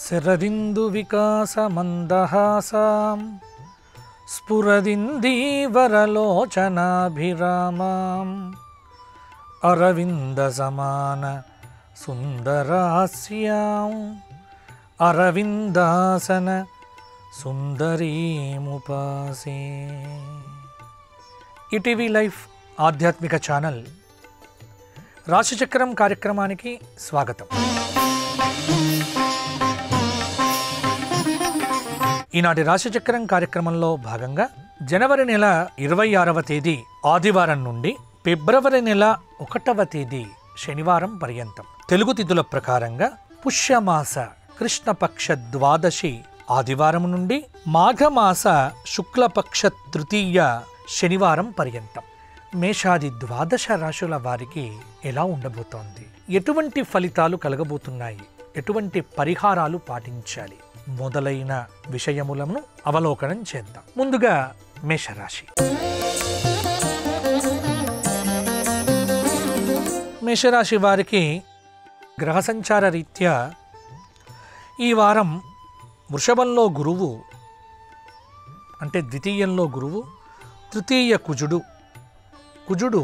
శరదిందు వికాసమందహాసాం స్ఫురదిందీవరలోచనాభిరామాం అరవింద సమాన సుందరాస్యాం అరవిందాసన సుందరీముపాసే. ETV life ఆధ్యాత్మిక channel రాశిచక్రం కార్యక్రమానికి స్వాగతం. ఈనాటి రాశిచక్రం కార్యక్రమంలో భాగంగా జనవరి నెల 26వ తేదీ ఆదివారం నుండి ఫిబ్రవరి నెల 1వ తేదీ శనివారం పర్యంతం తెలుగు తిథుల ప్రకారంగా పుష్యమాస కృష్ణపక్ష ద్వాదశి ఆదివారం నుండి మాఘమాస శుక్లపక్ష తృతీయ శనివారం పర్యంతం మేషాది ద్వాదశ రాశుల వారికి ఎలా ఉండబోతోంది, ఎటువంటి ఫలితాలు కలగబోతున్నాయి, ఎటువంటి పరిహారాలు పాటించాలి మొదలైన విషయములను అవలోకనం చేద్దాం. ముందుగా మేషరాశి. మేషరాశి వారికి గ్రహ సంచార రీత్యా ఈ వారం వృషభంలో గురువు అంటే ద్వితీయంలో గురువు, తృతీయ కుజుడు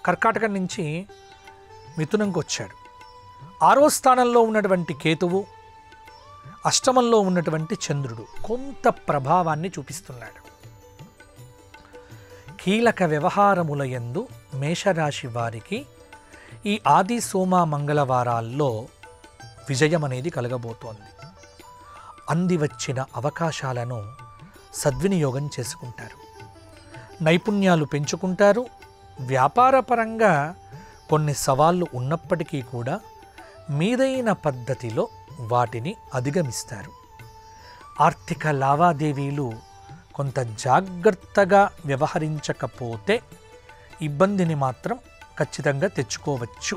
కర్కాటకం నుంచి మిథునంకి వచ్చాడు. 6వ స్థానంలో ఉన్నటువంటి కేతువు, అష్టమంలో ఉన్నటువంటి చంద్రుడు కొంత ప్రభావాన్ని చూపిస్తున్నాడు. కీలక వ్యవహారముల యందు మేషరాశి వారికి ఈ ఆది సోమ మంగళవారాల్లో విజయం అనేది కలగబోతోంది. అందివచ్చిన అవకాశాలను సద్వినియోగం చేసుకుంటారు, నైపుణ్యాలు పెంచుకుంటారు. వ్యాపారపరంగా కొన్ని సవాళ్లు ఉన్నప్పటికీ కూడా మీదైన పద్ధతిలో వాటిని అధిగమిస్తారు. ఆర్థిక లావాదేవీలు కొంత జాగ్రత్తగా వ్యవహరించకపోతే ఇబ్బందిని మాత్రం ఖచ్చితంగా తెచ్చుకోవచ్చు.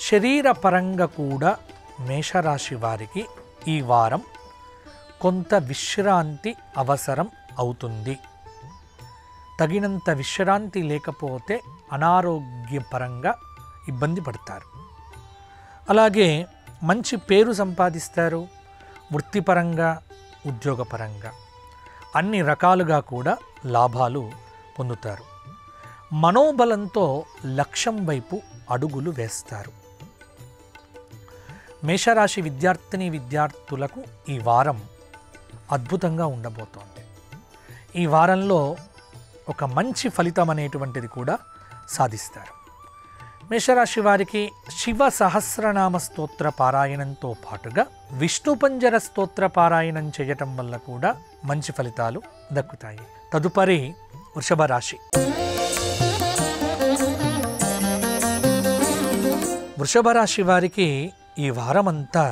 శరీరపరంగా కూడా మేషరాశి వారికి ఈ వారం కొంత విశ్రాంతి అవసరం అవుతుంది. తగినంత విశ్రాంతి లేకపోతే అనారోగ్యపరంగా ఇబ్బంది పడతారు. అలాగే మంచి పేరు సంపాదిస్తారు. వృత్తిపరంగా, ఉద్యోగపరంగా అన్ని రకాలుగా కూడా లాభాలు పొందుతారు. మనోబలంతో లక్ష్యం వైపు అడుగులు వేస్తారు. మేషరాశి విద్యార్థులకు ఈ వారం అద్భుతంగా ఉండబోతోంది. ఈ వారంలో ఒక మంచి ఫలితం అనేటువంటిది కూడా సాధిస్తారు. మేషరాశి వారికి శివ సహస్రనామ స్తోత్ర పారాయణంతో పాటుగా విష్ణు పంజర స్తోత్ర పారాయణం చేయటం వల్ల కూడా మంచి ఫలితాలు దక్కుతాయి. తదుపరి వృషభ రాశి. వృషభ రాశి వారికి ఈ వారమంతా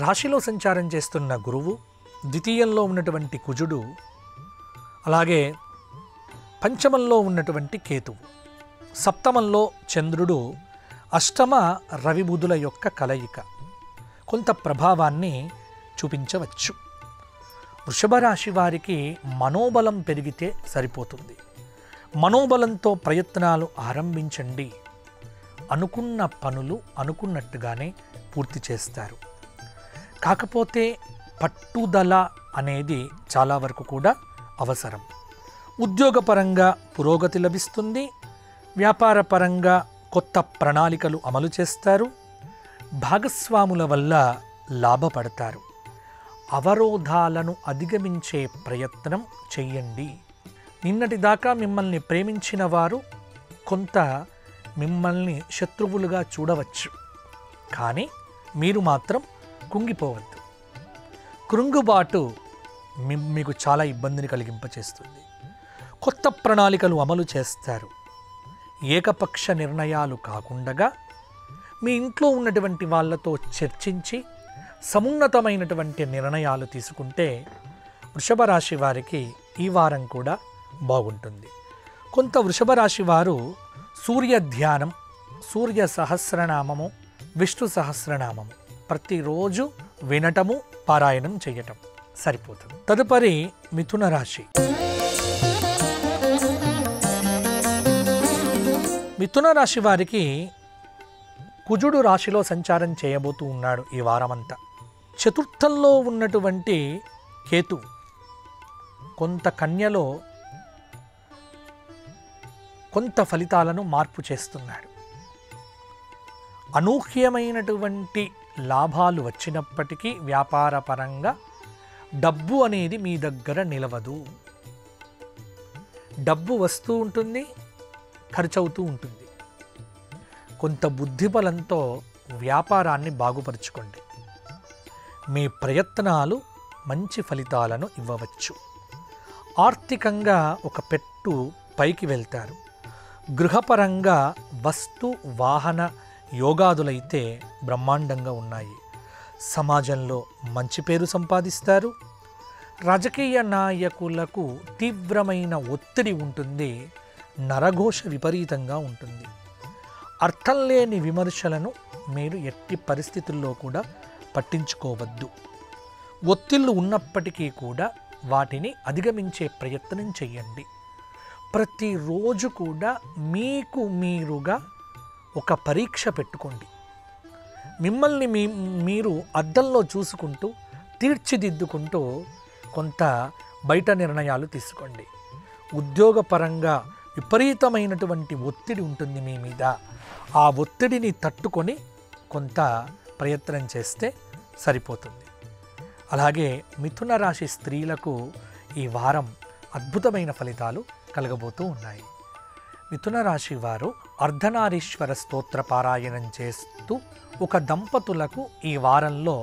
రాశిలో సంచారం చేస్తున్న గురువు, ద్వితీయంలో ఉన్నటువంటి కుజుడు, అలాగే పంచమంలో ఉన్నటువంటి కేతువు, సప్తమంలో చంద్రుడు, అష్టమ రవి బుధుల యొక్క కలయిక కొంత ప్రభావాన్ని చూపించవచ్చు. వృషభ రాశి వారికి మనోబలం పెరిగితే సరిపోతుంది. మనోబలంతో ప్రయత్నాలు ఆరంభించండి. అనుకున్న పనులు అనుకున్నట్టుగానే పూర్తి చేస్తారు. కాకపోతే పట్టుదల అనేది చాలా వరకు కూడా అవసరం. ఉద్యోగపరంగా పురోగతి లభిస్తుంది. వ్యాపారపరంగా కొత్త ప్రణాళికలు అమలు చేస్తారు. భాగస్వాముల వల్ల లాభపడతారు. అవరోధాలను అధిగమించే ప్రయత్నం చెయ్యండి. నిన్నటిదాకా మిమ్మల్ని ప్రేమించిన వారు కొంత మిమ్మల్ని శత్రువులుగా చూడవచ్చు. కానీ మీరు మాత్రం కుంగిపోవద్దు. కృంగుబాటు మీకు చాలా ఇబ్బందిని కలిగింపచేస్తుంది. కొత్త ప్రణాళికలు అమలు చేస్తారు. ఏకపక్ష నిర్ణయాలు కాకుండా మీ ఇంట్లో ఉన్నటువంటి వాళ్ళతో చర్చించి సమున్నతమైనటువంటి నిర్ణయాలు తీసుకుంటే వృషభ రాశి వారికి ఈ వారం కూడా బాగుంటుంది. కొంత వృషభ రాశి వారు సూర్య ధ్యానం, సూర్య సహస్రనామము, విష్ణు సహస్రనామము ప్రతిరోజు వినటము, పారాయణం చేయటం సరిపోతుంది. తదుపరి మిథున రాశి. మిథున రాశి వారికి కుజుడు రాశిలో సంచారం చేయబోతూ ఉన్నాడు ఈ వారమంతా. చతుర్థంలో ఉన్నటువంటి కేతు కొంత కన్యలో కొంత ఫలితాలను మార్పు చేస్తున్నాడు. అనూహ్యమైనటువంటి లాభాలు వచ్చినప్పటికీ వ్యాపార పరంగా డబ్బు అనేది మీ దగ్గర నిలవదు. డబ్బు వస్తూ ఉంటుంది, ఖర్చవుతూ ఉంటుంది. కొంత బుద్ధిబలంతో వ్యాపారాన్ని బాగుపరుచుకోండి. మీ ప్రయత్నాలు మంచి ఫలితాలను ఇవ్వవచ్చు. ఆర్థికంగా ఒక పెట్టు పైకి వెళ్తారు. గృహపరంగా వస్తు వాహన యోగాదులైతే బ్రహ్మాండంగా ఉన్నాయి. సమాజంలో మంచి పేరు సంపాదిస్తారు. రాజకీయ నాయకులకు తీవ్రమైన ఒత్తిడి ఉంటుంది. నరఘోష విపరీతంగా ఉంటుంది. అర్థం లేని విమర్శలను మీరు ఎట్టి పరిస్థితుల్లో కూడా పట్టించుకోవద్దు. ఒత్తిళ్లు ఉన్నప్పటికీ కూడా వాటిని అధిగమించే ప్రయత్నం చేయండి. ప్రతిరోజు కూడా మీకు మీరుగా ఒక పరీక్ష పెట్టుకోండి. మిమ్మల్ని మీరు అద్దంలో చూసుకుంటూ తీర్చిదిద్దుకుంటూ కొంత బయట నిర్ణయాలు తీసుకోండి. ఉద్యోగపరంగా విపరీతమైనటువంటి ఒత్తిడి ఉంటుంది మీ మీద. ఆ ఒత్తిడిని తట్టుకొని కొంత ప్రయత్నం చేస్తే సరిపోతుంది. అలాగే మిథున రాశి స్త్రీలకు ఈ వారం అద్భుతమైన ఫలితాలు కలగబోతూ ఉన్నాయి. మిథున రాశి వారు అర్ధనారీశ్వర స్తోత్ర పారాయణం చేస్తూ ఒక దంపతులకు ఈ వారంలో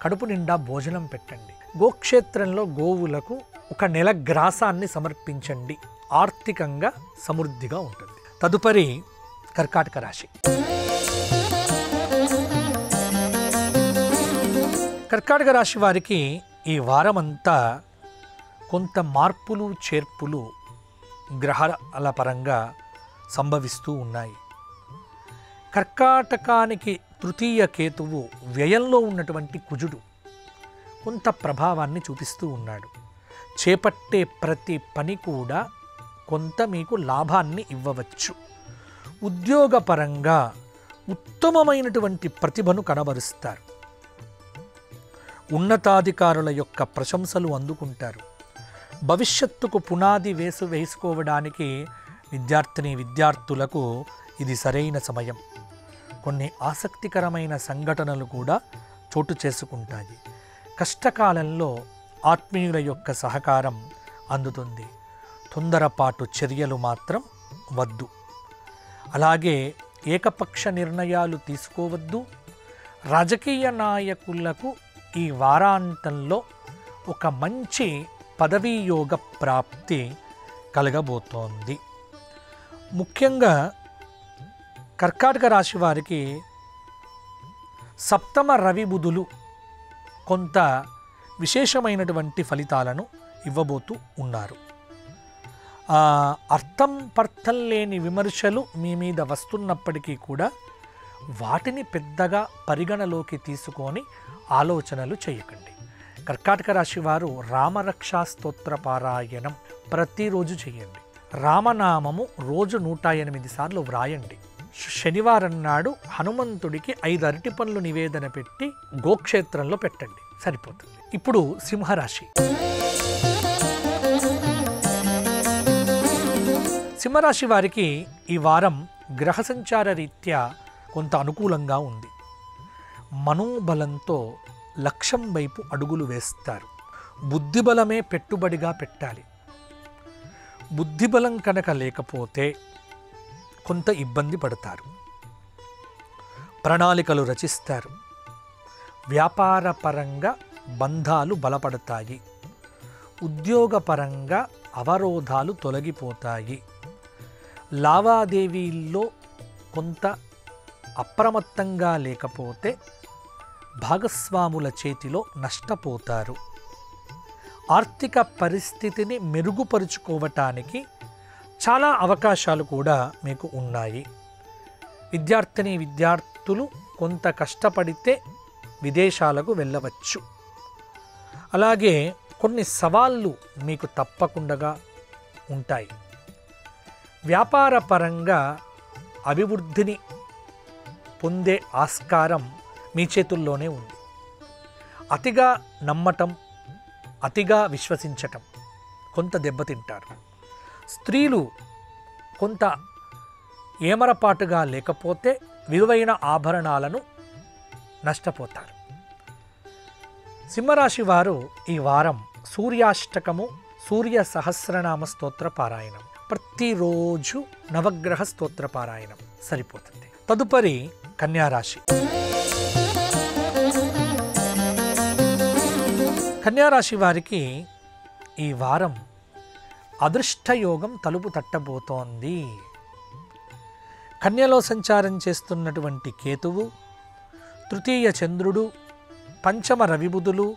కడుపు నిండా భోజనం పెట్టండి. గోక్షేత్రంలో గోవులకు ఒక నెల గ్రాసాన్ని సమర్పించండి. ఆర్థికంగా సమృద్ధిగా ఉంటుంది. తదుపరి కర్కాటక రాశి. కర్కాటక రాశి వారికి ఈ వారమంతా కొంత మార్పులు చేర్పులు గ్రహాల పరంగా సంభవిస్తూ ఉన్నాయి. కర్కాటకానికి తృతీయ కేతువు వ్యయంలో ఉన్నటువంటి కుజుడు కొంత ప్రభావాన్ని చూపిస్తూ ఉన్నాడు. చేపట్టే ప్రతి పని కూడా కొంత మీకు లాభాన్ని ఇవ్వవచ్చు. ఉద్యోగపరంగా ఉత్తమమైనటువంటి ప్రతిభను కనబరుస్తారు. ఉన్నతాధికారుల యొక్క ప్రశంసలు అందుకుంటారు. భవిష్యత్తుకు పునాది వేసుకోవడానికి విద్యార్థులకు ఇది సరైన సమయం. కొన్ని ఆసక్తికరమైన సంఘటనలు కూడా చోటు చేసుకుంటాయి. కష్టకాలంలో ఆత్మీయుల యొక్క సహకారం అందుతుంది. తొందరపాటు చర్యలు మాత్రం వద్దు. అలాగే ఏకపక్ష నిర్ణయాలు తీసుకోవద్దు. రాజకీయ నాయకులకు ఈ వారాంతంలో ఒక మంచి పదవీయోగ ప్రాప్తి కలగబోతోంది. ముఖ్యంగా కర్కాటక రాశి వారికి సప్తమ రవి బుధులు కొంత విశేషమైనటువంటి ఫలితాలను ఇవ్వబోతూ ఉన్నారు. పర్థం లేని విమర్శలు మీ మీద వస్తున్నప్పటికీ కూడా వాటిని పెద్దగా పరిగణలోకి తీసుకొని ఆలోచనలు చేయకండి. కర్కాటక రాశి వారు రామరక్షా స్తోత్ర పారాయణం ప్రతిరోజు చేయండి. రామనామము రోజు 108 సార్లు వ్రాయండి. శనివారం నాడు హనుమంతుడికి 5 అరటి పండ్లు నివేదన పెట్టి గోక్షేత్రంలో పెట్టండి, సరిపోతుంది. ఇప్పుడు సింహరాశి. సింహరాశి వారికి ఈ వారం గ్రహ సంచార రీత్యా కొంత అనుకూలంగా ఉంది. మనోబలంతో లక్ష్యం వైపు అడుగులు వేస్తారు. బుద్ధిబలమే పెట్టుబడిగా పెట్టాలి. బుద్ధిబలం కనుక లేకపోతే కొంత ఇబ్బంది పడతారు. ప్రణాళికలు రచిస్తారు. వ్యాపార పరంగా బంధాలు బలపడతాయి. ఉద్యోగపరంగా అవరోధాలు తొలగిపోతాయి. లావాదేవీల్లో కొంత అప్రమత్తంగా లేకపోతే భాగస్వాముల చేతిలో నష్టపోతారు. ఆర్థిక పరిస్థితిని మెరుగుపరుచుకోవటానికి చాలా అవకాశాలు కూడా మీకు ఉన్నాయి. విద్యార్థులు కొంత కష్టపడితే విదేశాలకు వెళ్ళవచ్చు. అలాగే కొన్ని సవాళ్ళు మీకు తప్పకుండా ఉంటాయి. వ్యాపార పరంగా అభివృద్ధిని పొందే ఆస్కారం మీ చేతుల్లోనే ఉంది. అతిగా నమ్మటం, అతిగా విశ్వసించటం కొంత దెబ్బతింటారు. స్త్రీలు కొంత ఏమరపాటుగా లేకపోతే విలువైన ఆభరణాలను నష్టపోతారు. సింహరాశి వారు ఈ వారం సూర్యాష్టకము, సూర్య సహస్రనామ స్తోత్ర పారాయణం, ప్రతిరోజు నవగ్రహ స్తోత్ర పారాయణం సరిపోతుంది. తదుపరి కన్యారాశి. కన్యారాశి వారికి ఈ వారం అదృష్టయోగం తలుపు తట్టబోతోంది. కన్యలో సంచారం చేస్తున్నటువంటి కేతువు, తృతీయ చంద్రుడు, పంచమ రవిబుధులు,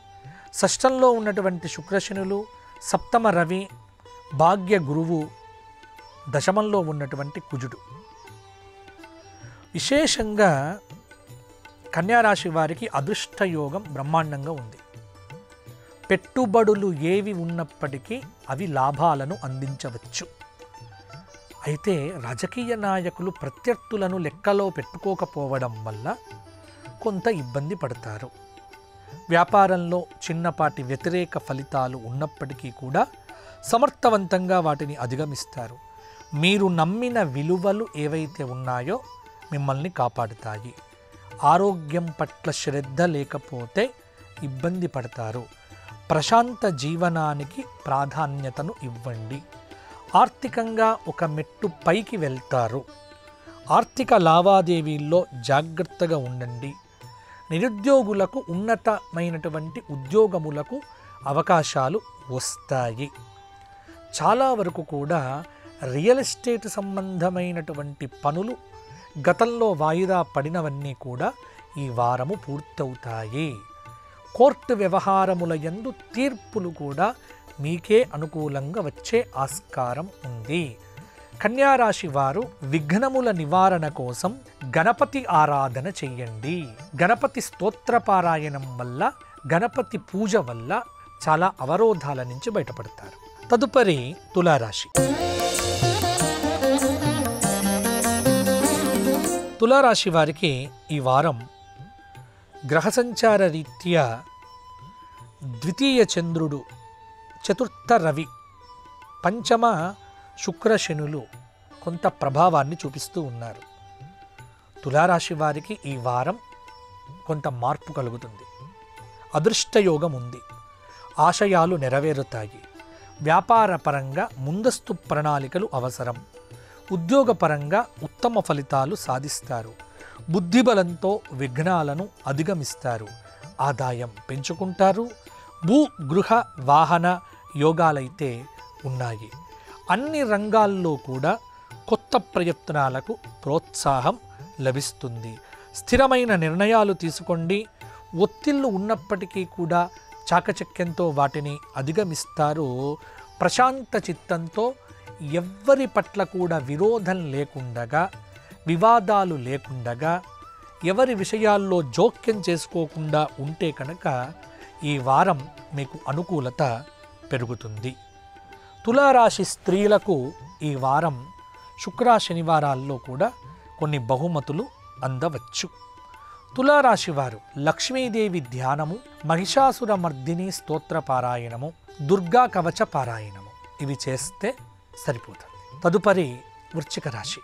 షష్టంలో ఉన్నటువంటి శుక్రశనులు, సప్తమ రవి, భాగ్య గురువు, దశమంలో ఉన్నటువంటి కుజుడు. విశేషంగా కన్యారాశి వారికి అదృష్టయోగం బ్రహ్మాండంగా ఉంది. పెట్టుబడులు ఏవి ఉన్నప్పటికీ అవి లాభాలను అందించవచ్చు. అయితే రాజకీయ నాయకులు ప్రత్యర్థులను లెక్కలో పెట్టుకోకపోవడం వల్ల కొంత ఇబ్బంది పడతారు. వ్యాపారంలో చిన్నపాటి వ్యతిరేక ఫలితాలు ఉన్నప్పటికీ కూడా సమర్థవంతంగా వాటిని అధిగమిస్తారు. మీరు నమ్మిన విలువలు ఏవైతే ఉన్నాయో మిమ్మల్ని కాపాడుతాయి. ఆరోగ్యం పట్ల శ్రద్ధ లేకపోతే ఇబ్బంది పడతారు. ప్రశాంత జీవనానికి ప్రాధాన్యతను ఇవ్వండి. ఆర్థికంగా ఒక మెట్టు పైకి వెళ్తారు. ఆర్థిక లావాదేవీల్లో జాగ్రత్తగా ఉండండి. నిరుద్యోగులకు ఉన్నతమైనటువంటి ఉద్యోగములకు అవకాశాలు వస్తాయి. చాలా వరకు కూడా రియల్ ఎస్టేట్ సంబంధమైనటువంటి పనులు గతంలో వాయిదా పడినవన్నీ కూడా ఈ వారము పూర్తవుతాయి. కోర్టు వ్యవహారముల యందు తీర్పులు కూడా మీకే అనుకూలంగా వచ్చే ఆస్కారం ఉంది. కన్యారాశి వారు విఘ్నముల నివారణ కోసం గణపతి ఆరాధన చెయ్యండి. గణపతి స్తోత్రపారాయణం వల్ల, గణపతి పూజ వల్ల చాలా అవరోధాల నుంచి బయటపడతారు. తదుపరి తులారాశి. తులారాశి వారికి ఈ వారం గ్రహ సంచార రీత్యా ద్వితీయ చంద్రుడు, చతుర్థ రవి, పంచమ శుక్రశనులు కొంత ప్రభావాన్ని చూపిస్తూ ఉన్నారు. తులారాశి వారికి ఈ వారం కొంత మార్పు కలుగుతుంది. అదృష్టయోగం ఉంది. ఆశయాలు నెరవేరుతాయి. వ్యాపారపరంగా ముందస్తు ప్రణాళికలు అవసరం. ఉద్యోగపరంగా ఉత్తమ ఫలితాలు సాధిస్తారు. బుద్ధిబలంతో విఘ్నాలను అధిగమిస్తారు. ఆదాయం పెంచుకుంటారు. భూ గృహ వాహన యోగాలైతే ఉన్నాయి. అన్ని రంగాల్లో కూడా కొత్త ప్రయత్నాలకు ప్రోత్సాహం లభిస్తుంది. స్థిరమైన నిర్ణయాలు తీసుకోండి. ఒత్తిళ్లు ఉన్నప్పటికీ కూడా చాకచక్యంతో వాటిని అధిగమిస్తారు. ప్రశాంత చిత్తంతో ఎవ్వరి పట్ల కూడా విరోధం లేకుండగా, వివాదాలు లేకుండగా, ఎవరి విషయాల్లో జోక్యం చేసుకోకుండా ఉంటే కనుక ఈ వారం మీకు అనుకూలత పెరుగుతుంది. తులారాశి స్త్రీలకు ఈ వారం శుక్ర శనివారాల్లో కూడా కొన్ని బహుమతులు అందవచ్చు. తులారాశి వారు లక్ష్మీదేవి ధ్యానము, మహిషాసుర మర్దిని స్తోత్ర పారాయణము, దుర్గా కవచ పారాయణము ఇవి చేస్తే సరిపోతుంది. తదుపరి వృశ్చిక రాశి.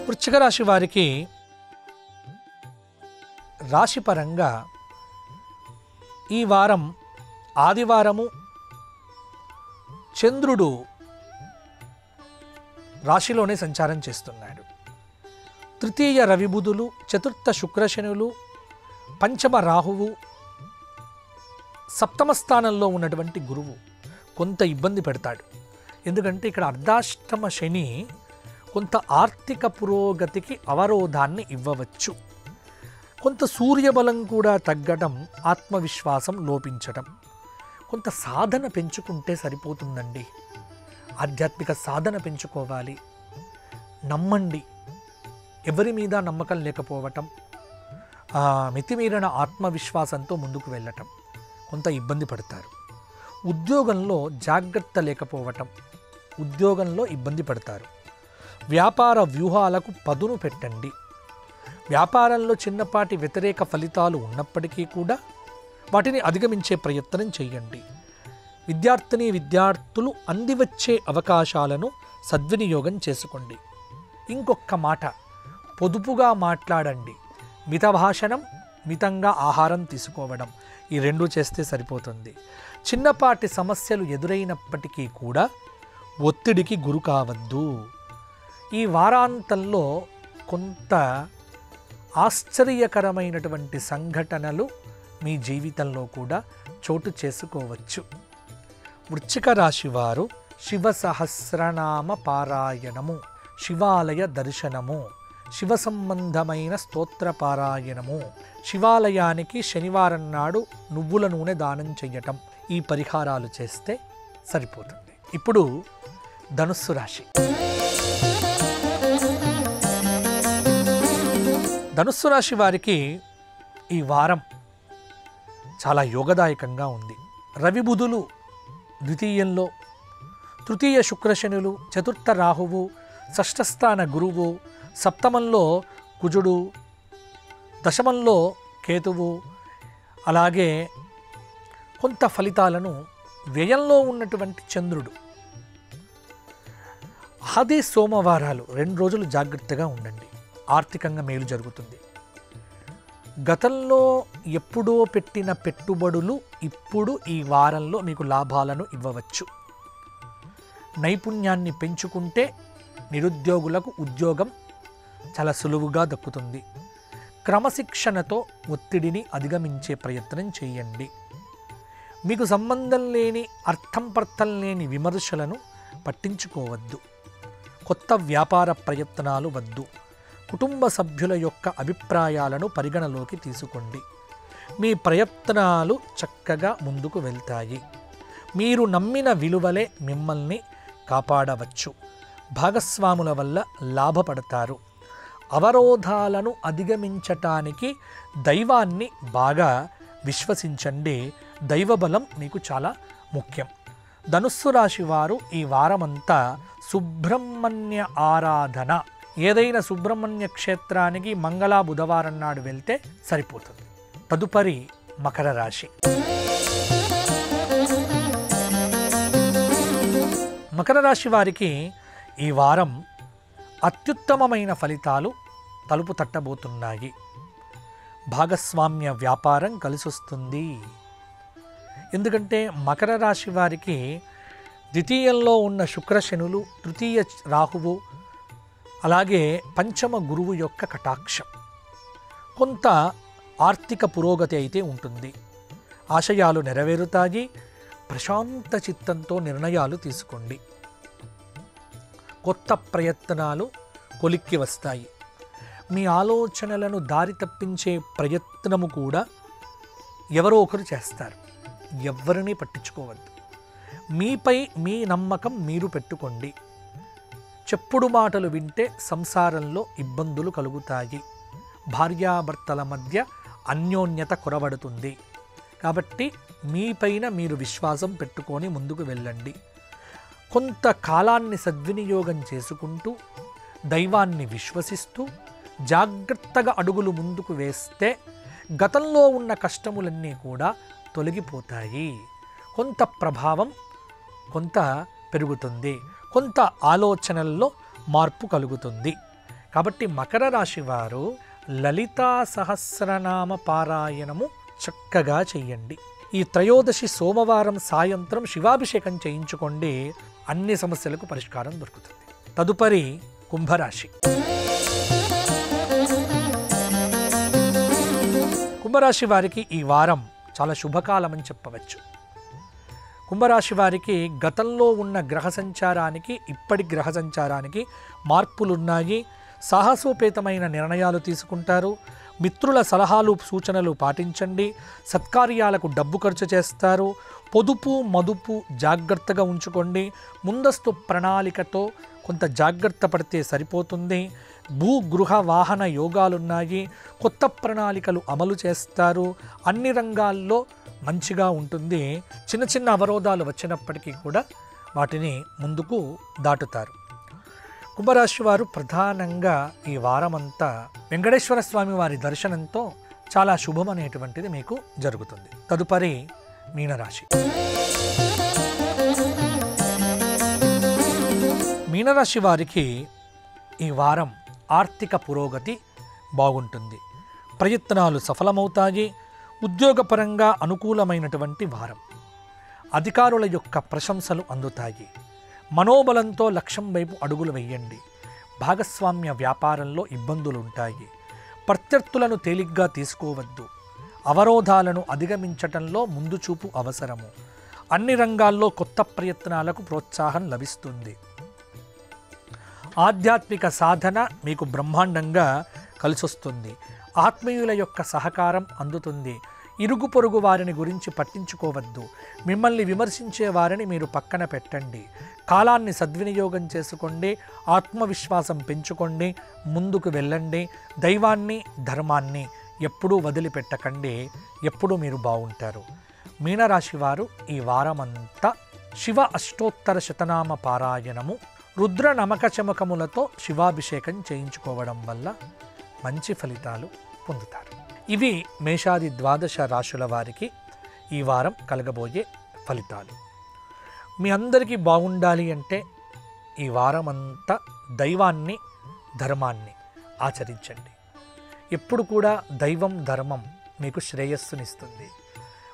వృశ్చిక రాశి వారికి రాశిపరంగా ఈ వారం ఆదివారము చంద్రుడు రాశిలోనే సంచారం చేస్తున్నాడు. తృతీయ రవిబుధులు, చతుర్థ శుక్రశనులు, పంచమ రాహువు, సప్తమ స్థానంలో ఉన్నటువంటి గురువు కొంత ఇబ్బంది పెడతాడు. ఎందుకంటే ఇక్కడ అర్ధాష్టమ శని కొంత ఆర్థిక పురోగతికి అవరోధాన్ని ఇవ్వవచ్చు. కొంత సూర్యబలం కూడా తగ్గడం, ఆత్మవిశ్వాసం లోపించటం. కొంత సాధన పెంచుకుంటే సరిపోతుందండి. ఆధ్యాత్మిక సాధన పెంచుకోవాలి. నమ్మండి. ఎవరి మీద నమ్మకం లేకపోవటం, మితిమీరిన ఆత్మవిశ్వాసంతో ముందుకు వెళ్ళటం. కొంత ఇబ్బంది పడతారు. ఉద్యోగంలో జాగ్రత్త లేకపోవటం, ఉద్యోగంలో ఇబ్బంది పడతారు. వ్యాపార వ్యూహాలకు పదును పెట్టండి. వ్యాపారంలో చిన్నపాటి వ్యతిరేక ఫలితాలు ఉన్నప్పటికీ కూడా వాటిని అధిగమించే ప్రయత్నం చేయండి. విద్యార్థులు అందివచ్చే అవకాశాలను సద్వినియోగం చేసుకోండి. ఇంకొక మాట, పొదుపుగా మాట్లాడండి. మితభాషణం, మితంగా ఆహారం తీసుకోవడం, ఈ రెండు చేస్తే సరిపోతుంది. చిన్నపాటి సమస్యలు ఎదురైనప్పటికీ కూడా ఒత్తిడికి గురి కావద్దు. ఈ వారాంతంలో కొంత ఆశ్చర్యకరమైనటువంటి సంఘటనలు మీ జీవితంలో కూడా చోటు చేసుకోవచ్చు. వృశ్చిక రాశి వారు శివ సహస్రనామ పారాయణము, శివాలయ దర్శనము, శివ సంబంధమైన స్తోత్ర పారాయణము, శివాలయానికి శనివారం నాడు నువ్వుల నూనె దానం చెయ్యటం, ఈ పరిహారాలు చేస్తే సరిపోతుంది. ఇప్పుడు ధనుస్సు రాశి. ధనుస్సు రాశి వారికి ఈ వారం చాలా యోగదాయకంగా ఉంది. రవి బుధులు ద్వితీయంలో, తృతీయ శుక్రశనులు, చతుర్థ రాహువు, షష్ఠస్థాన గురువు, సప్తమంలో కుజుడు, దశమంలో కేతువు, అలాగే కొంత ఫలితాలను వ్యయంలో ఉన్నటువంటి చంద్రుడు. ఆది సోమవారాలు 2 రోజులు జాగ్రత్తగా ఉండండి. ఆర్థికంగా మేలు జరుగుతుంది. గతంలో ఎప్పుడో పెట్టిన పెట్టుబడులు ఇప్పుడు ఈ వారంలో మీకు లాభాలను ఇవ్వవచ్చు. నైపుణ్యాన్ని పెంచుకుంటే నిరుద్యోగులకు ఉద్యోగం చాలా సులువుగా దక్కుతుంది. క్రమశిక్షణతో ఒత్తిడిని అధిగమించే ప్రయత్నం చేయండి. మీకు సంబంధం లేని, అర్థం లేని విమర్శలను పట్టించుకోవద్దు. కొత్త వ్యాపార ప్రయత్నాలు వద్దు. కుటుంబ సభ్యుల యొక్క అభిప్రాయాలను పరిగణలోకి తీసుకోండి. మీ ప్రయత్నాలు చక్కగా ముందుకు వెళ్తాయి. మీరు నమ్మిన విలువలే మిమ్మల్ని కాపాడవచ్చు. భాగస్వాముల వల్ల లాభపడతారు. అవరోధాలను అధిగమించటానికి దైవాన్ని బాగా విశ్వసించండి. దైవబలం మీకు చాలా ముఖ్యం. ధనుస్సు రాశి వారు ఈ వారమంతా సుబ్రహ్మణ్య ఆరాధన, ఏదైనా సుబ్రహ్మణ్య క్షేత్రానికి మంగళ బుధవారం నాడు వెళ్తే సరిపోతుంది. తదుపరి మకర రాశి. మకర రాశి వారికి ఈ వారం అత్యుత్తమమైన ఫలితాలు తలుపు తట్టబోతున్నాయి. భాగస్వామ్య వ్యాపారం కలిసొస్తుంది. ఎందుకంటే మకర రాశి వారికి ద్వితీయంలో ఉన్న శుక్రశనులు, తృతీయ రాహువు, అలాగే పంచమ గురువు యొక్క కటాక్షం, కొంత ఆర్థిక పురోగతి అయితే ఉంటుంది. ఆశయాలు నెరవేరుతాయి. ప్రశాంత చిత్తంతో నిర్ణయాలు తీసుకోండి. కొత్త ప్రయత్నాలు కొలిక్కి వస్తాయి. మీ ఆలోచనలను దారి తప్పించే ప్రయత్నము కూడా ఎవరో ఒకరు చేస్తారు. ఎవరిని పట్టించుకోవద్దు. మీపై మీ నమ్మకం మీరు పెట్టుకోండి. చెప్పుడు మాటలు వింటే సంసారంలో ఇబ్బందులు కలుగుతాయి. భార్యాభర్తల మధ్య అన్యోన్యత కొరబడుతుంది. కాబట్టి మీపైన మీరు విశ్వాసం పెట్టుకొని ముందుకు వెళ్ళండి. కొంత కాలాన్ని సద్వినియోగం చేసుకుంటూ, దైవాన్ని విశ్వసిస్తూ జాగ్రత్తగా అడుగులు ముందుకు వేస్తే గతంలో ఉన్న కష్టములన్నీ కూడా తొలగిపోతాయి. కొంత ప్రభావం కొంత పెరుగుతుంది. కొంత ఆలోచనల్లో మార్పు కలుగుతుంది. కాబట్టి మకర రాశి వారు లలితా సహస్రనామ పారాయణము చక్కగా చెయ్యండి. ఈ త్రయోదశి సోమవారం సాయంత్రం శివాభిషేకం చేయించుకోండి. అన్ని సమస్యలకు పరిష్కారం దొరుకుతుంది. తదుపరి కుంభరాశి. కుంభరాశి వారికి ఈ వారం చాలా శుభకాలం అని చెప్పవచ్చు. కుంభరాశి వారికి గతంలో ఉన్న గ్రహ సంచారానికి ఇప్పటి గ్రహ సంచారానికి మార్పులున్నాయి. సాహసోపేతమైన నిర్ణయాలు తీసుకుంటారు. మిత్రుల సలహాలు సూచనలు పాటించండి. సత్కార్యాలకు డబ్బు ఖర్చు చేస్తారు. పొదుపు మదుపు జాగ్రత్తగా ఉంచుకోండి. ముందస్తు ప్రణాళికతో కొంత జాగ్రత్త పడితే సరిపోతుంది. భూగృహ వాహన యోగాలున్నాయి. కొత్త ప్రణాళికలు అమలు చేస్తారు. అన్ని రంగాల్లో మంచిగా ఉంటుంది. చిన్న చిన్న అవరోధాలు వచ్చినప్పటికీ కూడా వాటిని ముందుకు దాటుతారు. కుంభరాశి వారు ప్రధానంగా ఈ వారమంతా వెంకటేశ్వర స్వామి వారి దర్శనంతో చాలా శుభం అనేటువంటిది మీకు జరుగుతుంది. తదుపరి మీనరాశి. మీనరాశి వారికి ఈ వారం ఆర్థిక పురోగతి బాగుంటుంది. ప్రయత్నాలు సఫలమవుతాయి. ఉద్యోగపరంగా అనుకూలమైనటువంటి వారం. అధికారుల యొక్క ప్రశంసలు అందుతాయి. మనోబలంతో లక్ష్యం వైపు అడుగులు వేయండి. భాగస్వామ్య వ్యాపారంలో ఇబ్బందులుంటాయి. ప్రత్యర్థులను తేలిగ్గా తీసుకోవద్దు. అవరోధాలను అధిగమించటంలో ముందు చూపు అవసరము. అన్ని రంగాల్లో కొత్త ప్రయత్నాలకు ప్రోత్సాహం లభిస్తుంది. ఆధ్యాత్మిక సాధన మీకు బ్రహ్మాండంగా కలిసొస్తుంది. ఆత్మీయుల యొక్క సహకారం అందుతుంది. ఇరుగు పొరుగు వారిని గురించి పట్టించుకోవద్దు. మిమ్మల్ని విమర్శించే వారిని మీరు పక్కన పెట్టండి. కాలాన్ని సద్వినియోగం చేసుకోండి. ఆత్మవిశ్వాసం పెంచుకోండి. ముందుకు వెళ్ళండి. దైవాన్ని ధర్మాన్ని ఎప్పుడూ వదిలిపెట్టకండి. ఎప్పుడూ మీరు బాగుంటారు. మీనరాశి వారు ఈ వారమంతా శివ అష్టోత్తర శతనామ పారాయణము, రుద్ర నమక చమకములతో శివాభిషేకం చేయించుకోవడం వల్ల మంచి ఫలితాలు పొందుతారు. ఇవి మేషాది ద్వాదశ రాశుల వారికి ఈ వారం కలగబోయే ఫలితాలు. మీ అందరికీ బాగుండాలి అంటే ఈ వారమంతా దైవాన్ని ధర్మాన్ని ఆచరించండి. ఎప్పుడు కూడా దైవం ధర్మం మీకు శ్రేయస్సునిస్తుంది.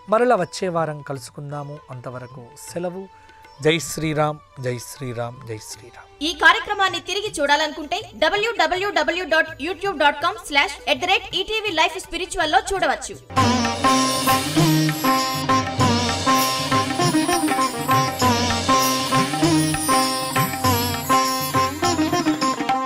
మరలా వచ్చే వారం కలుసుకుందాము. అంతవరకు సెలవు. జై శ్రీరామ్, జై శ్రీరామ్, జై శ్రీరామ్. ఈ కార్యక్రమాన్ని తిరిగి చూడాలనుకుంటే www.youtube.com/@ETV Life Spiritual లో చూడవచ్చు.